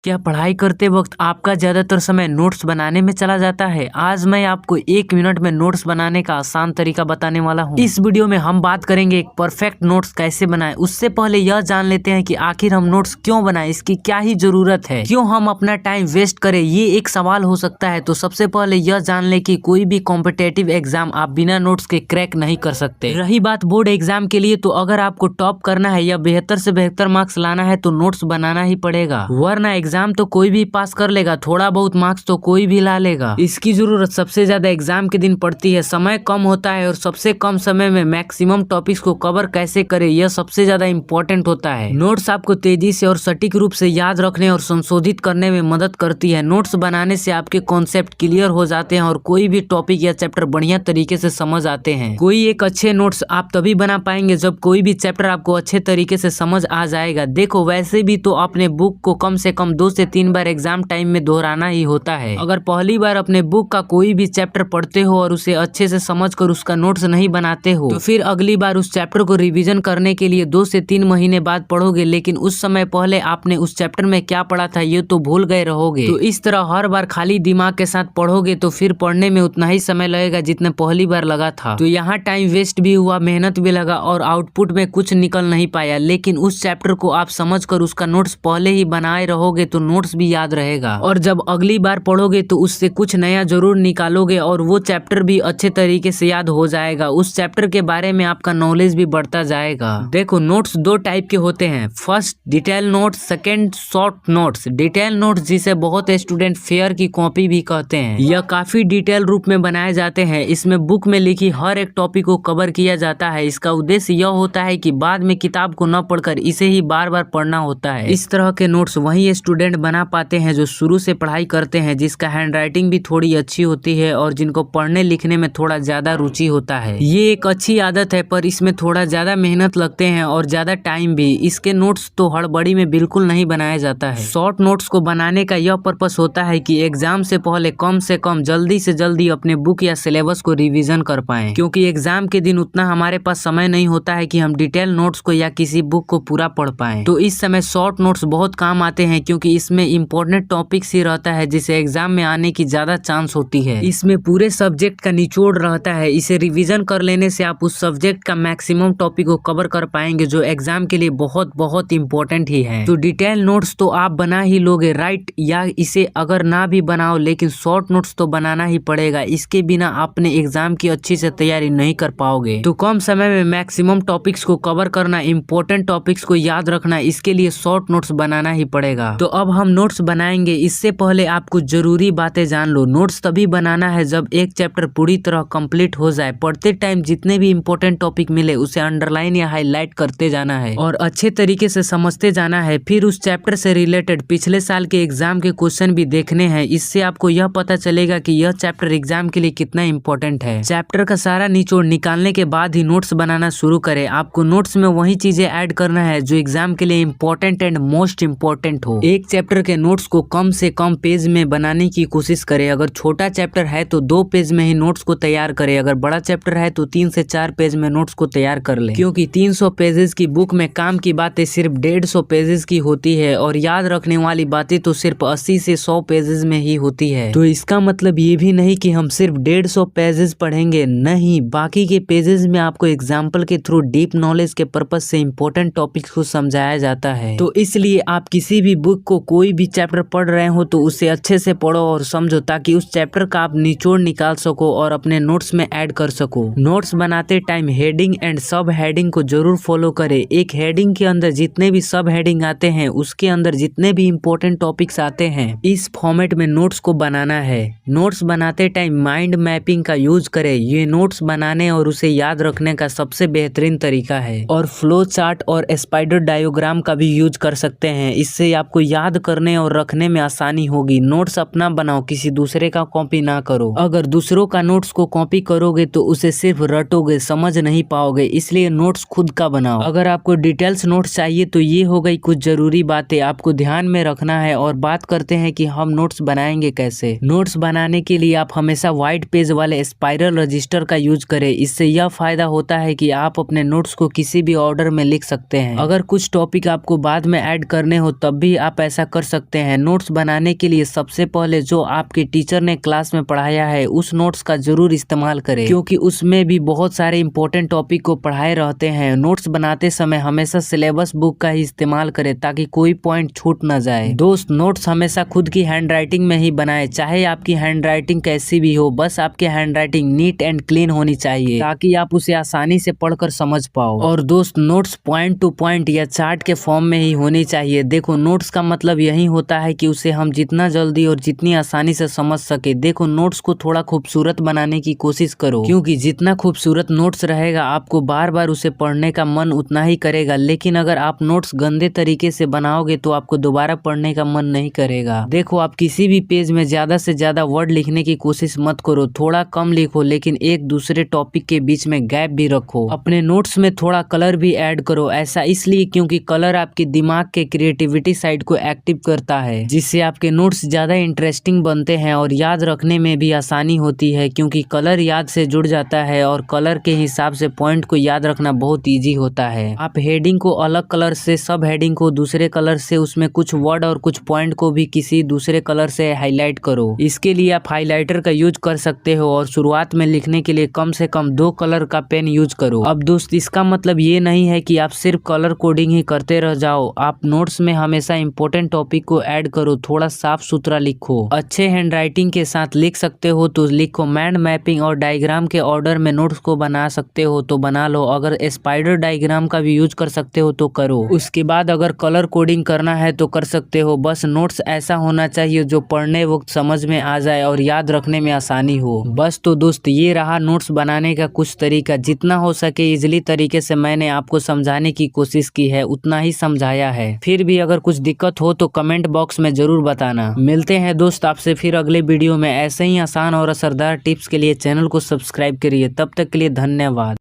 क्या पढ़ाई करते वक्त आपका ज्यादातर समय नोट्स बनाने में चला जाता है? आज मैं आपको 1 मिनट में नोट्स बनाने का आसान तरीका बताने वाला हूँ। इस वीडियो में हम बात करेंगे एक परफेक्ट नोट्स कैसे बनाएं। उससे पहले यह जान लेते हैं कि आखिर हम नोट्स क्यों बनाएं, इसकी क्या ही जरूरत है, क्यों हम अपना टाइम वेस्ट करें, ये एक सवाल हो सकता है। तो सबसे पहले यह जान ले कि कोई भी कॉम्पिटेटिव एग्जाम आप बिना नोट्स के क्रैक नहीं कर सकते। रही बात बोर्ड एग्जाम के लिए, तो अगर आपको टॉप करना है या बेहतर से बेहतर मार्क्स लाना है तो नोट्स बनाना ही पड़ेगा, वरना एग्जाम तो कोई भी पास कर लेगा, थोड़ा बहुत मार्क्स तो कोई भी ला लेगा। इसकी जरूरत सबसे ज्यादा एग्जाम के दिन पड़ती है। समय कम होता है और सबसे कम समय में मैक्सिमम टॉपिक्स को कवर कैसे करें, यह सबसे ज्यादा इंपॉर्टेंट होता है। नोट्स आपको तेजी से और सटीक रूप से याद रखने और संशोधित करने में मदद करती है। नोट्स बनाने से आपके कॉन्सेप्ट क्लियर हो जाते हैं और कोई भी टॉपिक या चैप्टर बढ़िया तरीके से समझ आते हैं। कोई एक अच्छे नोट्स आप तभी बना पाएंगे जब कोई भी चैप्टर आपको अच्छे तरीके से समझ आ जाएगा। देखो, वैसे भी तो अपने बुक को कम से कम 2 से 3 बार एग्जाम टाइम में दोहराना ही होता है। अगर पहली बार अपने बुक का कोई भी चैप्टर पढ़ते हो और उसे अच्छे से समझकर उसका नोट्स नहीं बनाते हो, तो फिर अगली बार उस चैप्टर को रिवीजन करने के लिए 2 से 3 महीने बाद पढ़ोगे, लेकिन उस समय पहले आपने उस चैप्टर में क्या पढ़ा था ये तो भूल गए रहोगे। तो इस तरह हर बार खाली दिमाग के साथ पढ़ोगे तो फिर पढ़ने में उतना ही समय लगेगा जितना पहली बार लगा था। तो यहाँ टाइम वेस्ट भी हुआ, मेहनत भी लगा और आउटपुट में कुछ निकल नहीं पाया। लेकिन उस चैप्टर को आप समझकर उसका नोट्स पहले ही बनाए रहोगे तो नोट्स भी याद रहेगा और जब अगली बार पढ़ोगे तो उससे कुछ नया जरूर निकालोगे और वो चैप्टर भी अच्छे तरीके से याद हो जाएगा। उस चैप्टर के बारे में आपका नॉलेज भी बढ़ता जाएगा। देखो, नोट्स 2 टाइप के होते हैं। First detail notes, second short notes. Detail notes जिसे बहुत स्टूडेंट फेयर की कॉपी भी कहते हैं, यह काफी डिटेल रूप में बनाए जाते हैं। इसमें बुक में लिखी हर एक टॉपिक को कवर किया जाता है। इसका उद्देश्य यह होता है कि बाद में किताब को न पढ़कर इसे ही बार बार पढ़ना होता है। इस तरह के नोट्स वही स्टूडेंट बना पाते हैं जो शुरू से पढ़ाई करते हैं, जिसका हैंडराइटिंग भी थोड़ी अच्छी होती है और जिनको पढ़ने लिखने में थोड़ा ज्यादा रुचि होता है। ये एक अच्छी आदत है, पर इसमें थोड़ा ज्यादा मेहनत लगते हैं और ज्यादा टाइम भी। इसके नोट्स तो हड़बड़ी में बिल्कुल नहीं बनाया जाता है। शॉर्ट नोट्स को बनाने का यह पर्पस होता है कि एग्जाम से कम जल्दी से जल्दी अपने बुक या सिलेबस को रिवीजन कर पाएं, क्योंकि एग्जाम के दिन उतना हमारे पास समय नहीं होता है कि हम डिटेल नोट्स को या किसी बुक को पूरा पढ़ पाएं। तो इस समय शॉर्ट नोट्स बहुत काम आते हैं, क्योंकि इसमें इंपॉर्टेंट टॉपिक्स ही रहता है जिसे एग्जाम में आने की ज्यादा चांस होती है। इसमें पूरे सब्जेक्ट का निचोड़ रहता है। इसे रिवीजन कर लेने से आप उस सब्जेक्ट का मैक्सिमम टॉपिक को कवर कर पाएंगे, जो एग्जाम के लिए बहुत बहुत इंपॉर्टेंट ही है। तो डिटेल नोट्स तो आप बना ही लोगे, राइट? या इसे अगर ना भी बनाओ, लेकिन शॉर्ट नोट्स तो बनाना ही पड़ेगा। इसके बिना अपने एग्जाम की अच्छी से तैयारी नहीं कर पाओगे। तो कम समय में मैक्सिमम टॉपिक्स को कवर करना, इंपॉर्टेंट टॉपिक्स को याद रखना, इसके लिए शॉर्ट नोट्स बनाना ही पड़ेगा। तो अब हम नोट्स बनाएंगे। इससे पहले आप कुछ जरूरी बातें जान लो। नोट्स तभी बनाना है जब एक चैप्टर पूरी तरह कंप्लीट हो जाए। पढ़ते टाइम जितने भी इंपॉर्टेंट टॉपिक मिले उसे अंडरलाइन या हाईलाइट करते जाना है और अच्छे तरीके से समझते जाना है। फिर उस चैप्टर से रिलेटेड पिछले साल के एग्जाम के क्वेश्चन भी देखने हैं। इससे आपको यह पता चलेगा कि यह चैप्टर एग्जाम के लिए कितना इंपॉर्टेंट है। चैप्टर का सारा निचोड़ निकालने के बाद ही नोट्स बनाना शुरू करें। आपको नोट्स में वही चीजें ऐड करना है जो एग्जाम के लिए इंपॉर्टेंट एंड मोस्ट इंपॉर्टेंट हो। एक चैप्टर के नोट्स को कम से कम पेज में बनाने की कोशिश करें। अगर छोटा चैप्टर है तो 2 पेज में ही नोट्स को तैयार करें। अगर बड़ा चैप्टर है तो 3 से 4 पेज में नोट्स को तैयार कर ले, क्योंकि 300 पेजेस की बुक में काम की बातें सिर्फ 150 पेजेस की होती है और याद रखने वाली बातें तो सिर्फ 80 से 100 पेजेस में ही होती है। तो इसका मतलब ये भी नहीं कि हम सिर्फ 150 पेजेस पढ़ेंगे, नहीं, बाकी के पेजेस में आपको एग्जाम्पल के थ्रू डीप नॉलेज के पर्पज से इंपॉर्टेंट टॉपिक्स को समझाया जाता है। तो इसलिए आप किसी भी बुक को कोई भी चैप्टर पढ़ रहे हो तो उसे अच्छे से पढ़ो और समझो, ताकि उस चैप्टर का आप निचोड़ निकाल सको और अपने नोट्स में ऐड कर सको। नोट्स बनाते टाइम हेडिंग एंड सब हेडिंग को जरूर फॉलो करें। एक हेडिंग के अंदर जितने भी सब हेडिंग आते हैं उसके अंदर जितने भी इंपॉर्टेंट टॉपिक्स आते हैं, इस फॉर्मेट में नोट्स को बनाना है। नोट्स बनाते टाइम माइंड मैपिंग का यूज करें। ये नोट्स बनाने और उसे याद रखने का सबसे बेहतरीन तरीका है। और फ्लो चार्ट और स्पाइडर डायग्राम का भी यूज कर सकते हैं। इससे आपको याद करने और रखने में आसानी होगी। नोट्स अपना बनाओ, किसी दूसरे का कॉपी ना करो। अगर दूसरों का नोट्स को कॉपी करोगे तो उसे सिर्फ रटोगे, समझ नहीं पाओगे। इसलिए नोट्स खुद का बनाओ। अगर आपको डिटेल्स नोट्स चाहिए तो ये हो गई कुछ जरूरी बातें आपको ध्यान में रखना है। और बात करते हैं कि हम नोट्स बनाएंगे कैसे। नोट्स बनाने के लिए आप हमेशा व्हाइट पेज वाले स्पाइरल रजिस्टर का यूज करें। इससे यह फायदा होता है कि आप अपने नोट्स को किसी भी ऑर्डर में लिख सकते हैं। अगर कुछ टॉपिक आपको बाद में ऐड करने हो तब भी आप कैसा कर सकते हैं। नोट्स बनाने के लिए सबसे पहले जो आपके टीचर ने क्लास में पढ़ाया है उस नोट्स का जरूर इस्तेमाल करें, क्योंकि उसमें भी बहुत सारे इंपॉर्टेंट टॉपिक को पढ़ाए रहते हैं। नोट्स बनाते समय हमेशा सिलेबस बुक का ही इस्तेमाल करें ताकि कोई पॉइंट छूट न जाए। दोस्त, नोट्स हमेशा खुद की हैंड राइटिंग में ही बनाए, चाहे आपकी हैंड राइटिंग कैसी भी हो, बस आपकी hand writing neat and clean होनी चाहिए ताकि आप उसे आसानी से पढ़कर समझ पाओ। और दोस्त, नोट्स पॉइंट टू पॉइंट या चार्ट के फॉर्म में ही होनी चाहिए। देखो, नोट्स का मतलब यही होता है कि उसे हम जितना जल्दी और जितनी आसानी से समझ सके। देखो, नोट्स को थोड़ा खूबसूरत बनाने की कोशिश करो, क्योंकि जितना खूबसूरत नोट्स रहेगा आपको बार बार उसे पढ़ने का मन उतना ही करेगा। लेकिन अगर आप नोट्स गंदे तरीके से बनाओगे तो आपको दोबारा पढ़ने का मन नहीं करेगा। देखो, आप किसी भी पेज में ज्यादा से ज्यादा वर्ड लिखने की कोशिश मत करो, थोड़ा कम लिखो, लेकिन एक दूसरे टॉपिक के बीच में गैप भी रखो। अपने नोट्स में थोड़ा कलर भी ऐड करो, ऐसा इसलिए क्योंकि कलर आपके दिमाग के क्रिएटिविटी साइड को एक्टिव करता है, जिससे आपके नोट्स ज्यादा इंटरेस्टिंग बनते हैं और याद रखने में भी आसानी होती है, क्योंकि कलर याद से जुड़ जाता है और कलर के हिसाब से पॉइंट को याद रखना बहुत इजी होता है। आप हेडिंग को अलग कलर से, सब हेडिंग को दूसरे कलर से, उसमें कुछ वर्ड और कुछ पॉइंट को भी किसी दूसरे कलर से हाईलाइट करो। इसके लिए आप हाईलाइटर का यूज कर सकते हो और शुरुआत में लिखने के लिए कम से कम 2 कलर का पेन यूज करो। अब दोस्त, इसका मतलब ये नहीं है कि आप सिर्फ कलर कोडिंग ही करते रह जाओ। आप नोट्स में हमेशा इंपॉर्टेंट टॉपिक को ऐड करो, थोड़ा साफ सुथरा लिखो। अच्छे हैंड राइटिंग के साथ लिख सकते हो तो लिखो। माइंड मैपिंग और डायग्राम के ऑर्डर में नोट्स को बना सकते हो तो बना लो। अगर स्पाइडर डायग्राम का भी यूज कर सकते हो तो करो। उसके बाद अगर कलर कोडिंग करना है तो कर सकते हो। बस नोट्स ऐसा होना चाहिए जो पढ़ने वक्त समझ में आ जाए और याद रखने में आसानी हो। बस तो दोस्त, ये रहा नोट्स बनाने का कुछ तरीका। जितना हो सके इजीली तरीके से मैंने आपको समझाने की कोशिश की है, उतना ही समझाया है। फिर भी अगर कुछ दिक्कत हो तो कमेंट बॉक्स में जरूर बताना। मिलते हैं दोस्त आपसे फिर अगले वीडियो में। ऐसे ही आसान और असरदार टिप्स के लिए चैनल को सब्सक्राइब करिए। तब तक के लिए धन्यवाद।